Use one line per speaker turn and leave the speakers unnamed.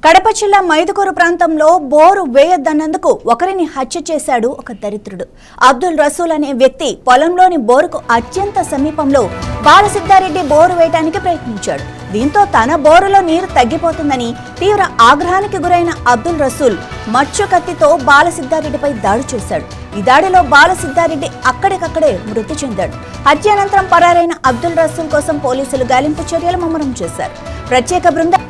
కడప జిల్లా మైదుకూరు ప్రాంతంలో బోరు వేయొద్దన్నందుకు ఒకరిని హత్య చేశాడు ఒక దరిద్రుడు. అబ్దుల్ రసూల్ అనే వ్యక్తి పొలంలోని బోరుకు అత్యంత సమీపంలో బాలసిద్ధారెడ్డి బోరు వేయడానికి ప్రయత్నించాడు. దీంతో తన బోరులో నీరు తగ్గిపోతుందని తీవ్ర ఆగ్రహానికి గురైన అబ్దుల్ రసూల్ మచ్చు కత్తితో బాలసిద్ధారెడ్డిపై దాడి చేశాడు. ఈ దాడిలో బాలసిద్ధారెడ్డి అక్కడికక్కడే మృతి చెందాడు. హత్యానంతరం పరారైన అబ్దుల్ రసూల్ కోసం పోలీసులు గాలింపు చర్యలు ముమ్మరం చేశారు. ప్రత్యేక బృందం